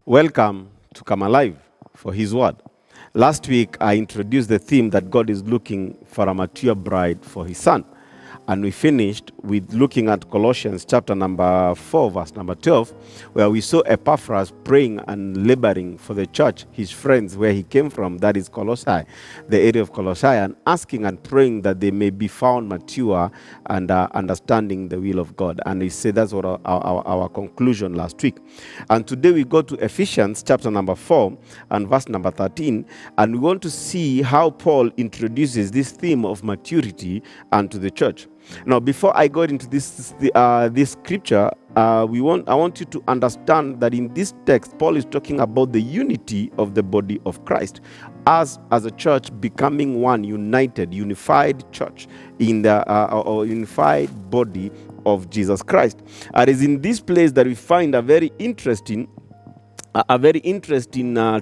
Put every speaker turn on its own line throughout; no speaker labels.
Welcome to Come Alive for His Word. Last week, I introduced the theme that God is looking for a mature bride for His Son. And we finished with looking at Colossians chapter number 4, verse number 12, where we saw Epaphras praying and laboring for the church, his friends, where he came from, that is Colossae, the area of Colossae, and asking and praying that they may be found mature and understanding the will of God. And he said that's what our conclusion last week. And today we go to Ephesians chapter number 4 and verse number 13, and we want to see how Paul introduces this theme of maturity unto the church. Now, before I go into this scripture, I want you to understand that in this text, Paul is talking about the unity of the body of Christ, as a church becoming one, unified church in the unified body of Jesus Christ. It is in this place that we find a very interesting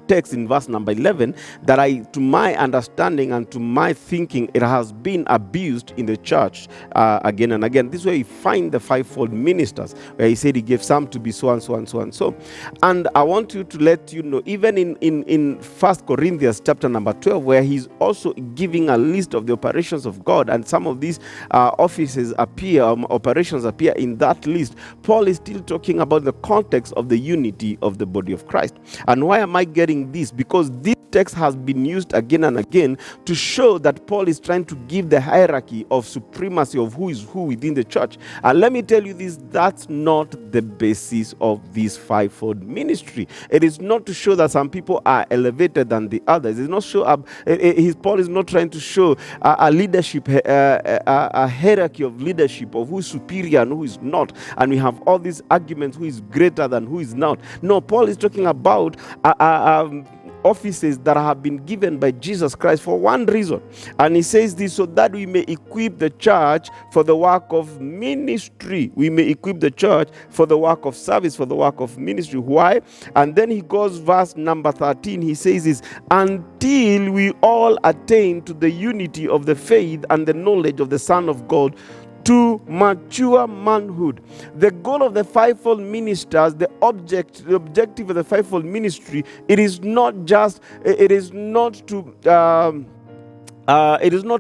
text in verse number 11 that to my understanding and to my thinking, it has been abused in the church again and again. This is where you find the fivefold ministers, where he said he gave some to be so and so and so and so. And I want you to let you know, even in 1 Corinthians chapter number 12, where he's also giving a list of the operations of God, and some of these operations appear in that list, Paul is still talking about the context of the unity of the body of Christ. And why am I getting this? Because this text has been used again and again to show that Paul is trying to give the hierarchy of supremacy of who is who within the church. And let me tell you this, that's not the basis of this fivefold ministry. It is not to show that some people are elevated than the others. It's not Paul is not trying to show a leadership, a hierarchy of leadership of who is superior and who is not. And we have all these arguments, who is greater than who is not. No, Paul is talking about offices that have been given by Jesus Christ for one reason. And he says this so that we may equip the church for the work of ministry. We may equip the church for the work of service, for the work of ministry. Why? And then he goes, verse number 13, he says this, until we all attain to the unity of the faith and the knowledge of the Son of God, to mature manhood. The goal of the fivefold ministers, the objective of the fivefold ministry, it is not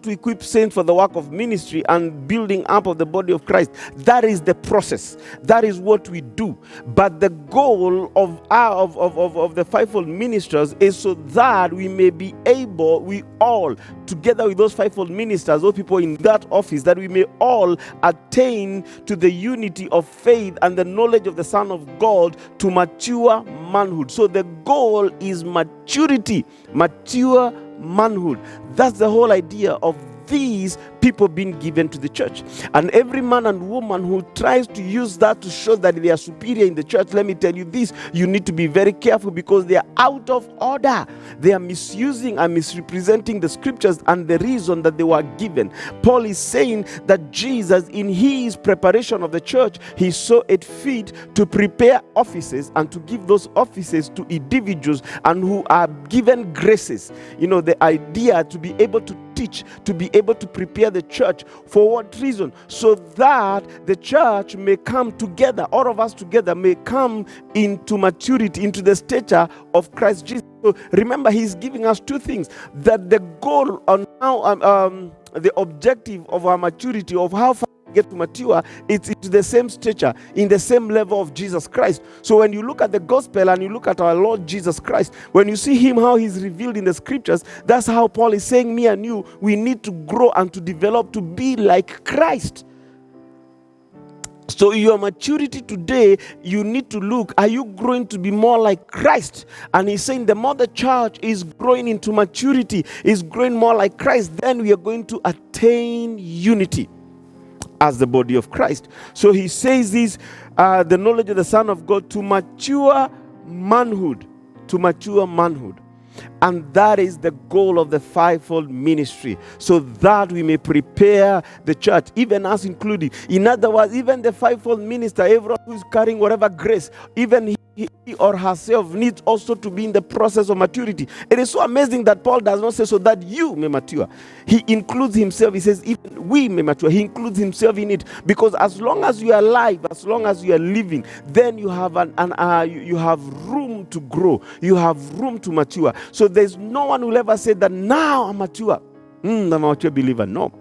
to equip saints for the work of ministry and building up of the body of Christ. That is the process. That is what we do. But the goal of the fivefold ministers is so that we may be able, we all, together with those fivefold ministers, those people in that office, that we may all attain to the unity of faith and the knowledge of the Son of God, to mature manhood. So the goal is maturity, mature manhood. That's the whole idea of these people being given to the church. And every man and woman who tries to use that to show that they are superior in the church, let me tell you this, you need to be very careful, because they are out of order. They are misusing and misrepresenting the scriptures and the reason that they were given. Paul is saying that Jesus, in his preparation of the church, he saw it fit to prepare offices and to give those offices to individuals and who are given graces. You know, the idea to be able to teach, to be able to prepare the church. For what reason? So that the church may come together, all of us together may come into maturity, into the stature of Christ Jesus. So remember, he's giving us two things, that the goal on how the objective of our maturity, of how far get to mature, it's into the same stature, in the same level of Jesus Christ. So when you look at the gospel and you look at our Lord Jesus Christ, when you see him, how he's revealed in the scriptures, that's how Paul is saying, me and you, we need to grow and to develop to be like Christ. So your maturity today, you need to look, are you growing to be more like Christ? And he's saying the more the church is growing into maturity, is growing more like Christ, then we are going to attain unity as the body of Christ. So he says this, the knowledge of the Son of God, to mature manhood, to mature manhood. And that is the goal of the fivefold ministry, so that we may prepare the church, even us included. In other words, even the fivefold minister, everyone who is carrying whatever grace, even he he or herself needs also to be in the process of maturity. It is so amazing that Paul does not say so that you may mature. He includes himself. He says even we may mature. He includes himself in it, because as long as you are alive, as long as you are living, then you have you have room to grow. You have room to mature. So there's no one who will ever say that now I'm mature. I'm a mature believer. No.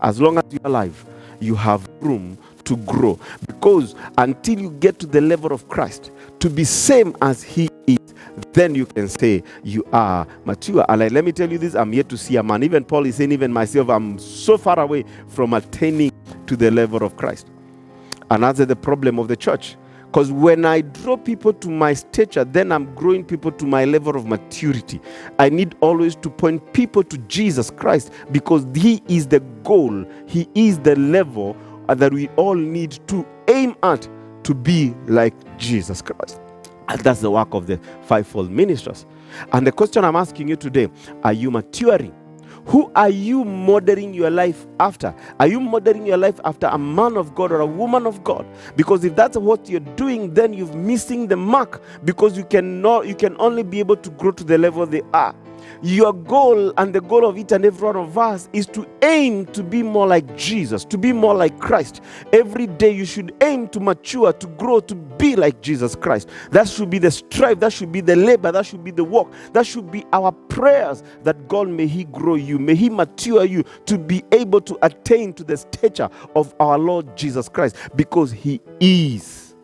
As long as you're alive, you have room to grow, because until you get to the level of Christ, to be same as he is, then you can say you are mature. And let me tell you this, I'm yet to see a man. Even Paul is saying, even myself, I'm so far away from attaining to the level of Christ. And that's the problem of the church. Because when I draw people to my stature, then I'm growing people to my level of maturity. I need always to point people to Jesus Christ, because he is the goal. He is the level that we all need to aim at, to be like Jesus Christ. And that's the work of the fivefold ministers. And the question I'm asking you today, are you maturing? Who are you modeling your life after? Are you modeling your life after a man of God or a woman of God? Because if that's what you're doing, then you're missing the mark, because you can only be able to grow to the level they are. Your goal, and the goal of each and every one of us, is to aim to be more like Jesus, to be more like Christ. Every day you should aim to mature, to grow, to be like Jesus Christ. That should be the strive, that should be the labor, that should be the work, that should be our prayers, that God, may he grow you, may he mature you to be able to attain to the stature of our Lord Jesus Christ, because he is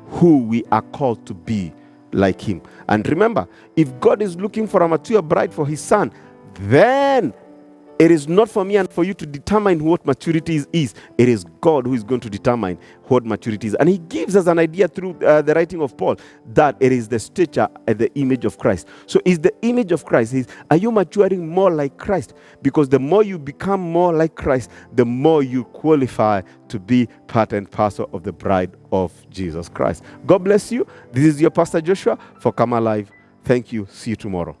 who we are called to be like him. And remember, if God is looking for a mature bride for his son, then it is not for me and for you to determine what maturity is. It is God who is going to determine what maturity is. And he gives us an idea through the writing of Paul, that it is the stature and the image of Christ. So is the image of Christ, are you maturing more like Christ? Because the more you become more like Christ, the more you qualify to be part and parcel of the bride of Jesus Christ. God bless you. This is your Pastor Joshua for Come Alive. Thank you. See you tomorrow.